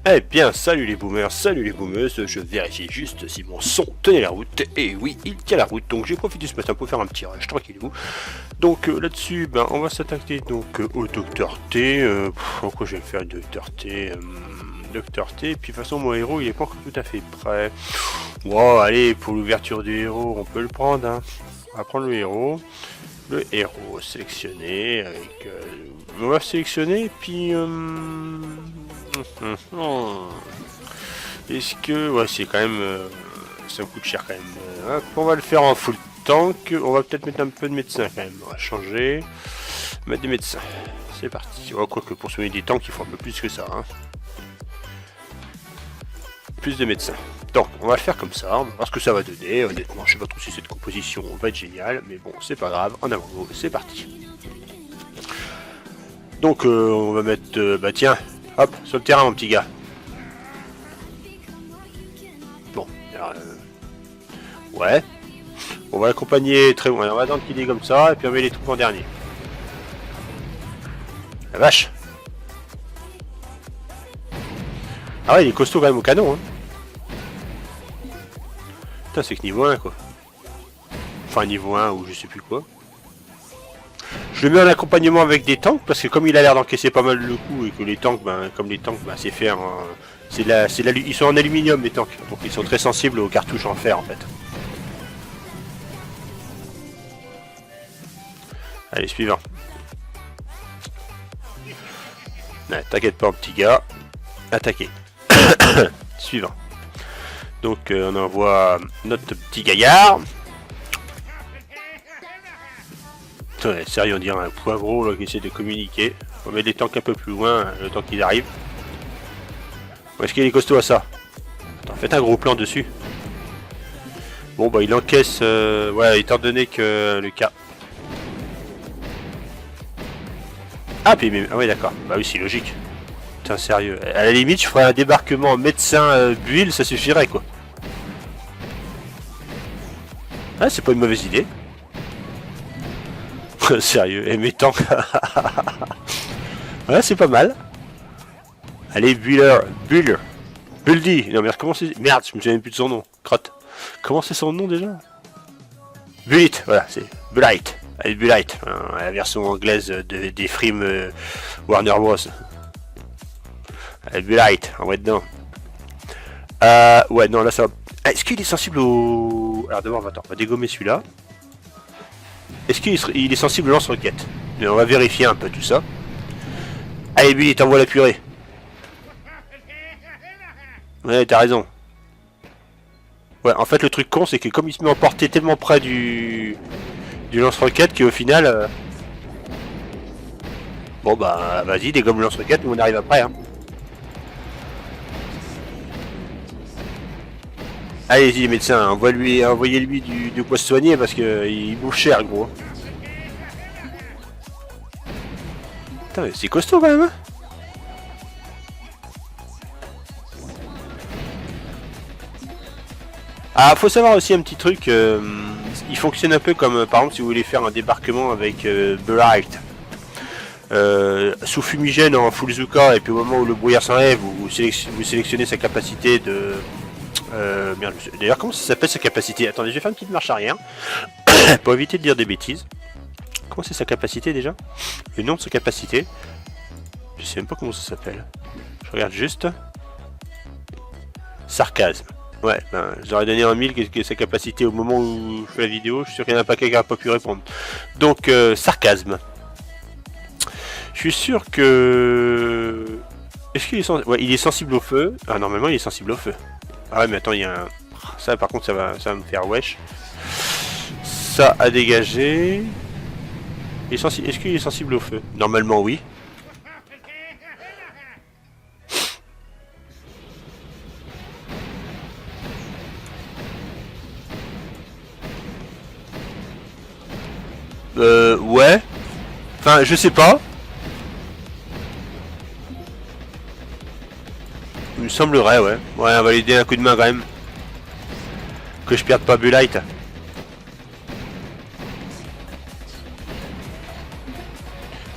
Eh bien, salut les boomers, salut les boomeuses, je vérifie juste si mon son tenait la route, et oui, il tient la route, donc j'ai profité ce matin pour faire un petit rush, tranquillou. Donc là-dessus, ben, on va s'attaquer donc au Docteur T, pourquoi je vais faire Docteur T Docteur T, puis de toute façon mon héros il est pas encore tout à fait prêt. Bon, allez, pour l'ouverture du héros, on peut le prendre, hein. On va prendre le héros sélectionné, avec... on va sélectionner, puis... Est-ce que... Ouais, c'est quand même... ça me coûte cher quand même. On va le faire en full tank. On va peut-être mettre un peu de médecin quand même. On va changer. Mettre des médecins. C'est parti. Oh, quoique pour soigner des tanks, il faut un peu plus que ça. Hein. Plus de médecins. Donc, on va le faire comme ça. On va voir ce que ça va donner. Honnêtement, je sais pas trop si cette composition va être géniale. Mais bon, c'est pas grave. En avant, c'est parti. Donc, on va mettre... bah tiens, hop, sur le terrain, mon petit gars. Bon, alors, ouais. On va l'accompagner très loin. On va attendre qu'il est comme ça, et puis on met les troupes en dernier. La vache. Ah ouais, il est costaud quand même au canon, hein. Putain, c'est que niveau 1, quoi. Enfin, niveau 1, ou je sais plus quoi. Je le mets en accompagnement avec des tanks, parce que comme il a l'air d'encaisser pas mal le coup, et que les tanks, ben, comme les tanks, ben, c'est fer... ils sont en aluminium, les tanks. Donc ils sont très sensibles aux cartouches en fer, en fait. Allez, suivant. Ouais, t'inquiète pas, petit gars. Attaquer. Suivant. Donc, on envoie notre petit gaillard. Ouais, sérieux, on dirait un poivreau là, qui essaie de communiquer. On met des tanks un peu plus loin, le temps qu'ils arrivent. Où est-ce qu'il est costaud à ça? Attends, faites un gros plan dessus. Bon, bah, il encaisse... ouais, étant donné que le cas... Ah, puis, ah ouais, d'accord. Bah oui, c'est logique. Putain, sérieux. À la limite, je ferais un débarquement médecin build, ça suffirait, quoi. Ah, c'est pas une mauvaise idée. Sérieux, et mes tanks. Ouais, c'est pas mal. Allez, Buldy. Non, mais comment c'est... Merde, je me souviens plus de son nom. Crotte. Comment c'est son nom, déjà? Bullet, voilà, c'est Bullight. Allez, Bullight. La version anglaise des films Warner Bros. Allez, Bullight, on va être dedans. Ouais, non, là, ça va... Est-ce qu'il est sensible au... Alors, d'abord, attends, on va dégommer celui-là. Est-ce qu'il est sensible au lance-roquette? On va vérifier un peu tout ça. Allez, Bully, t'envoies la purée. Ouais, t'as raison. Ouais, en fait, le truc con, c'est que comme il se met en portée tellement près du lance-roquette qu'au final... Bon, bah, vas-y, dégomme le lance-roquette, nous on arrive après, hein. Allez-y, médecin, envoyez-lui du quoi se soigner parce qu'il bouffe cher, gros. Putain, c'est costaud quand même, hein. Ah, faut savoir aussi un petit truc, il fonctionne un peu comme, par exemple, si vous voulez faire un débarquement avec Bullight. Sous fumigène en full Zuka, et puis au moment où le brouillard s'enlève, vous sélectionnez sa capacité de... merde, d'ailleurs, comment ça s'appelle sa capacité? Attendez, je vais faire une petite marche arrière, pour éviter de dire des bêtises. Comment c'est sa capacité déjà? Le nom de sa capacité? Je sais même pas comment ça s'appelle. Je regarde juste. Sarcasme. Ouais, ben, j'aurais donné un 1000 qui est sa capacité au moment où je fais la vidéo. Je suis sûr qu'il y en a pas quelqu'un qui n'a pas pu répondre. Donc, sarcasme. Je suis sûr que... Est-ce qu'il est sensible? Ouais, il est sensible au feu. Ah, normalement, il est sensible au feu. Ah ouais, mais attends, il y a un... Ça, par contre, ça va me faire wesh. Ça à dégager. Est-ce qu'il est sensible au feu? Normalement, oui. Ouais. Enfin, je sais pas. Il me semblerait, ouais. Ouais, on va lui donner un coup de main quand même. Que je perde pas Bullight.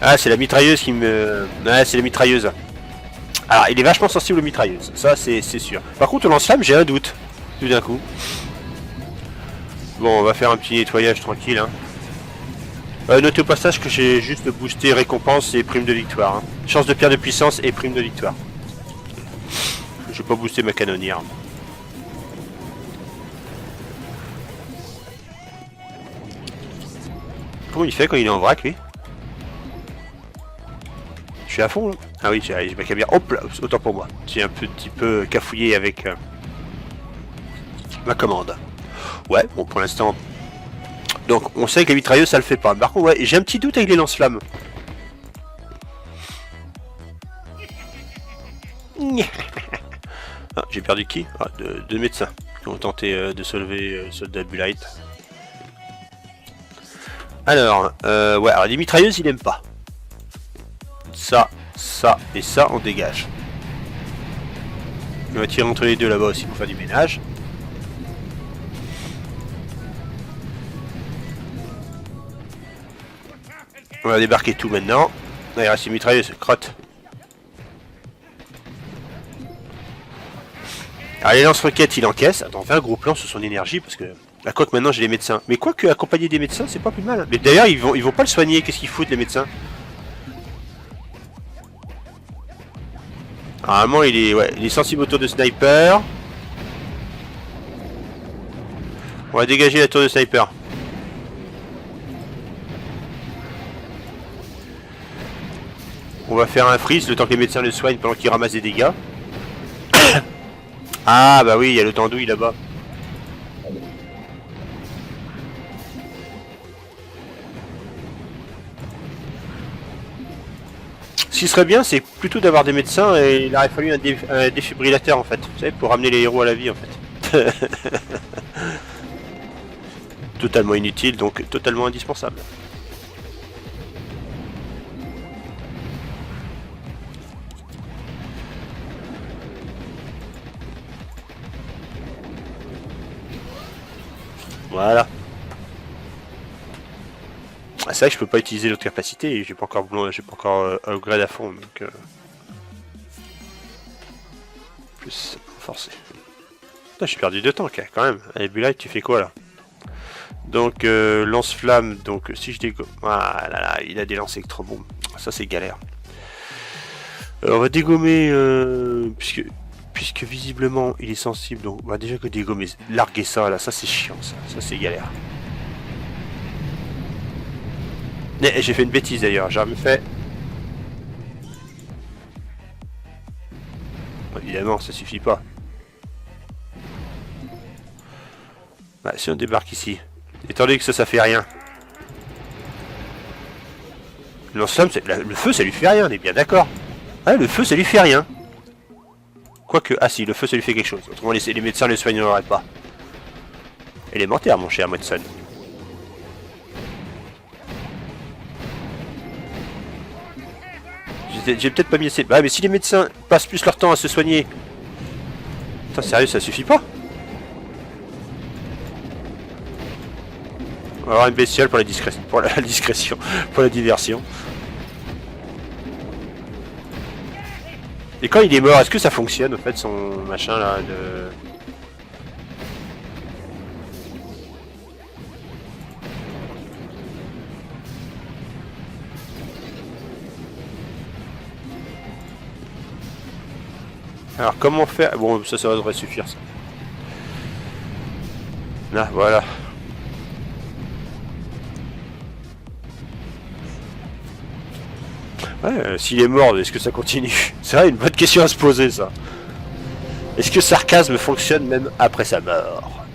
Ah, c'est la mitrailleuse qui me... Ouais, c'est la mitrailleuse. Alors, il est vachement sensible aux mitrailleuses, ça c'est sûr. Par contre, au lance-flamme, j'ai un doute, tout d'un coup. Bon, on va faire un petit nettoyage tranquille. Hein. Notez au passage que j'ai juste boosté récompense et prime de victoire. Hein. Chance de pierre de puissance et prime de victoire. Je vais pas booster ma canonnière. Comment il fait quand il est en vrac, lui? Je suis à fond, là. Ah oui, j'ai ma caméra. Hop là, autant pour moi. J'ai un petit peu cafouillé avec ma commande. Ouais, bon, pour l'instant... Donc, on sait que les mitrailleuses, ça le fait pas. Par contre, ouais, j'ai un petit doute avec les lance-flammes. Ah, j'ai perdu qui? Ah, deux médecins qui ont tenté de se lever soldat Bulight. Alors, ouais, alors les mitrailleuses, il aime pas. Ça et ça, on dégage. On va tirer entre les deux là-bas aussi pour faire du ménage. On va débarquer tout maintenant. Là, il reste une mitrailleuse, crotte. Alors les lance-roquettes, il encaisse. Attends, on fait un gros plan sur son énergie parce que... À quoi que maintenant j'ai les médecins. Mais quoi que accompagner des médecins, c'est pas plus mal. Mais d'ailleurs, ils vont pas le soigner. Qu'est-ce qu'ils foutent les médecins? Normalement, il est sensible au tour de sniper. On va dégager la tour de sniper. On va faire un freeze le temps que les médecins le soignent pendant qu'ils ramassent des dégâts. Ah bah oui, il y a le tandouille là-bas. Ce qui serait bien, c'est plutôt d'avoir des médecins et il aurait fallu un défibrillateur en fait. Vous savez, pour ramener les héros à la vie en fait. Totalement inutile, donc totalement indispensable. Voilà. Ah, c'est vrai que je peux pas utiliser l'autre capacité et j'ai pas encore upgrade à fond donc plus forcé. J'ai perdu de temps quand même. Allez Bulight, tu fais quoi là? Donc lance-flamme, donc si je dégomme. Ah là là, il a des lances électro-bombes. Ça c'est galère. On va dégommer puisque visiblement il est sensible, donc on va déjà que dégommer. Larguer ça là, ça c'est chiant ça c'est galère. J'ai fait une bêtise d'ailleurs, j'ai fait. Évidemment, ça suffit pas. Bah, si on débarque ici, étant donné que ça fait rien. Le feu, ça lui fait rien, on est bien d'accord. Ah, le feu, ça lui fait rien. Quoique, ah si, le feu, ça lui fait quelque chose. Autrement, les médecins le soigneraient pas. Élémentaire, mon cher Watson. J'ai peut-être pas mis assez... Ah mais si les médecins passent plus leur temps à se soigner... Putain, sérieux, ça suffit pas? On va avoir une bestiole pour la discrétion. Pour la discrétion. Pour la diversion. Et quand il est mort, est-ce que ça fonctionne, en fait, son machin, là, de... Alors comment faire? Bon, ça devrait suffire ça. Là, voilà. Ouais, s'il est mort, est-ce que ça continue? C'est vrai, une bonne question à se poser ça. Est-ce que sarcasme fonctionne même après sa mort?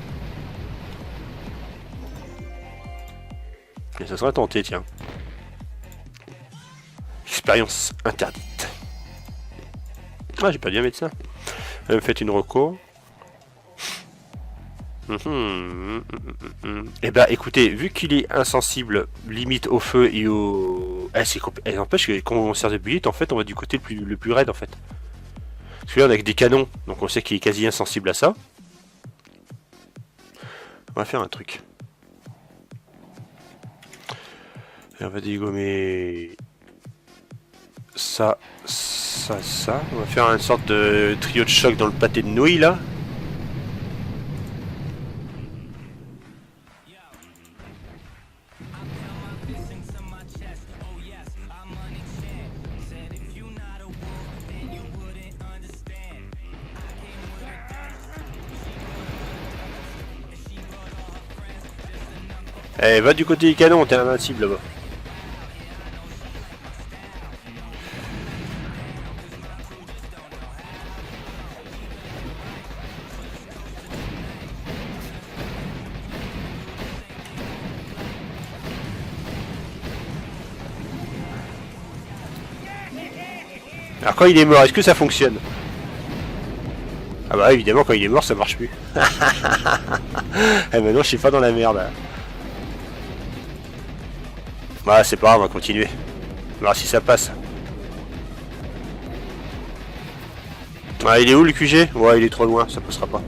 Et ça serait tenté, tiens. Expérience interdite. Ah, j'ai pas dit un médecin. Faites une reco. Eh ben, écoutez, vu qu'il est insensible, limite au feu et au... Elle n'empêche que quand on sert de bullet, en fait, on va du côté le plus raide, en fait. Parce que là, on a des canons, donc on sait qu'il est quasi insensible à ça. On va faire un truc. Et on va dégommer... ça... ça, ça. On va faire une sorte de trio de choc dans le pâté de nouilles là. Eh, va du côté du canon, t'es invincible là-bas. Alors quand il est mort, est-ce que ça fonctionne? Ah bah évidemment quand il est mort ça marche plus. Eh maintenant je suis pas dans la merde. Bah c'est pas grave, on va continuer. On va voir si ça passe. Ah il est où le QG? Ouais il est trop loin, ça passera pas.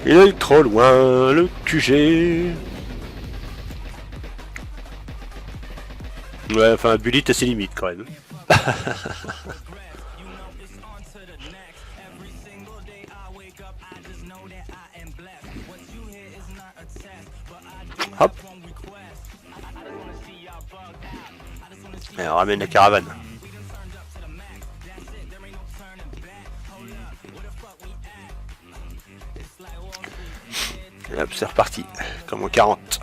Il est trop loin le QG. Ouais enfin Bullet a ses limites quand même. Hop. Et on ramène la caravane. Et hop, c'est reparti. Comme en 40.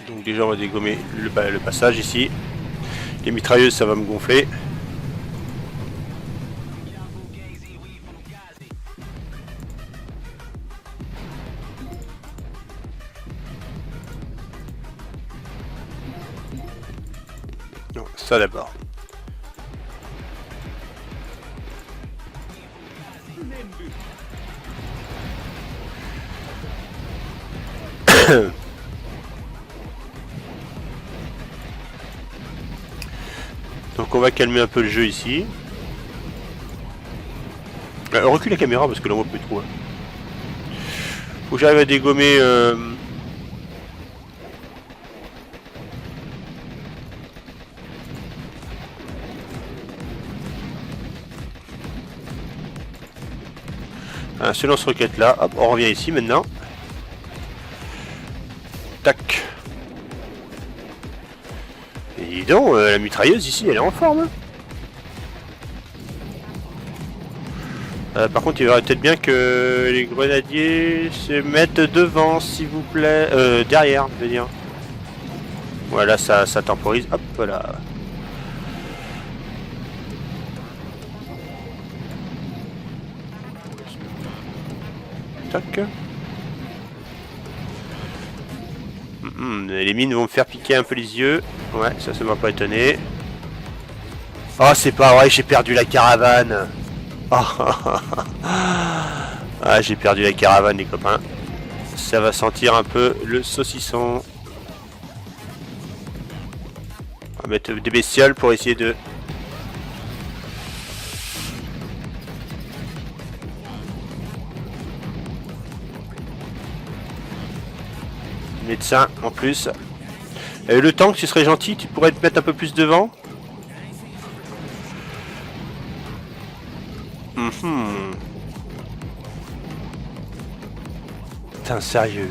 Donc déjà on va dégommer le passage ici. Les mitrailleuses ça va me gonfler. Non, ça d'abord. Donc on va calmer un peu le jeu ici. Recule la caméra parce que là on voit plus trop. Hein. Faut que j'arrive à dégommer... ce lance-roquette là, hop, on revient ici maintenant. Tac. Et dis donc, la mitrailleuse ici, elle est en forme. Par contre, il faudrait peut-être bien que les grenadiers se mettent devant, s'il vous plaît. Derrière, je veux dire. Voilà, ça temporise. Hop, voilà. Tac. Les mines vont me faire piquer un peu les yeux. Ouais, ça m'a pas étonné. Oh, c'est pas vrai, j'ai perdu la caravane. Ah, j'ai perdu la caravane, les copains. Ça va sentir un peu le saucisson. On va mettre des bestioles pour essayer de... Médecin en plus. Le tank, tu serais gentil, tu pourrais te mettre un peu plus devant. Putain, sérieux.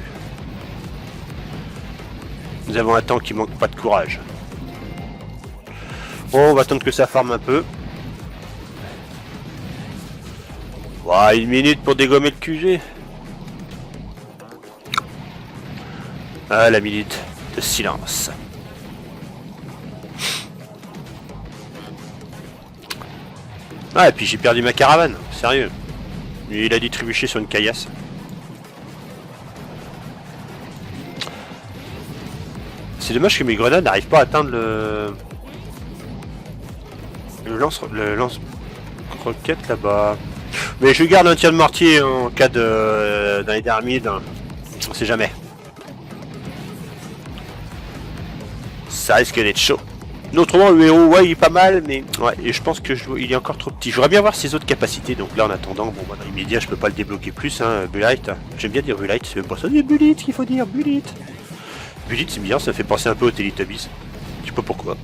Nous avons un tank qui manque pas de courage. Bon, on va attendre que ça farme un peu. Voilà, 1 minute pour dégommer le QG. Ah, la minute de silence. Ah, et puis j'ai perdu ma caravane, sérieux. Il a dû trébucher sur une caillasse. C'est dommage que mes grenades n'arrivent pas à atteindre le lance-roquette là-bas. Mais je garde un tir de mortier en cas de dans les derniers, on sait jamais. Ça risque d'être chaud. Autrement, le héros, ouais, il est pas mal, mais ouais, et je pense que il est encore trop petit. Je voudrais bien voir ses autres capacités, donc là, en attendant, bon, bah, dans l'immédiat, je peux pas le débloquer plus, hein, Bullet. J'aime bien dire Bullet, c'est même pas ça, c'est Bullet qu'il faut dire, Bullet. Budget, c'est bien, ça fait penser un peu aux Teletubbies. Je sais pas pourquoi.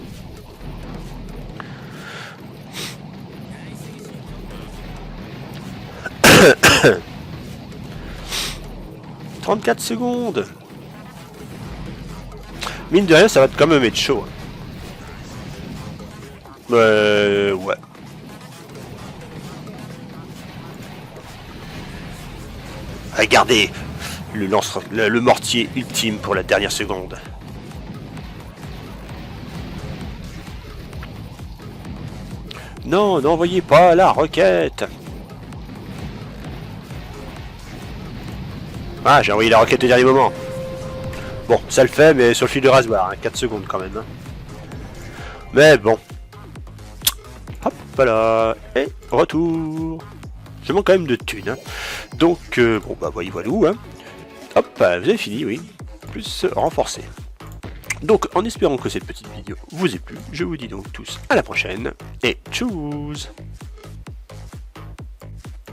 « 34 secondes. Mine de rien, ça va quand même être chaud. Ouais. Regardez le mortier ultime pour la dernière seconde. Non, n'envoyez pas la roquette. Ah, j'ai envoyé la roquette au dernier moment. Bon, ça le fait, mais sur le fil de rasoir, hein, 4 secondes quand même. Hein. Mais bon. Hop, voilà. Et retour. Je manque quand même de thunes. Hein. Donc, bon, bah, voyez, voilà où. Hein. Hop, vous avez fini, oui. Plus renforcé. Donc, en espérant que cette petite vidéo vous ait plu, je vous dis donc tous à la prochaine. Et tchuss!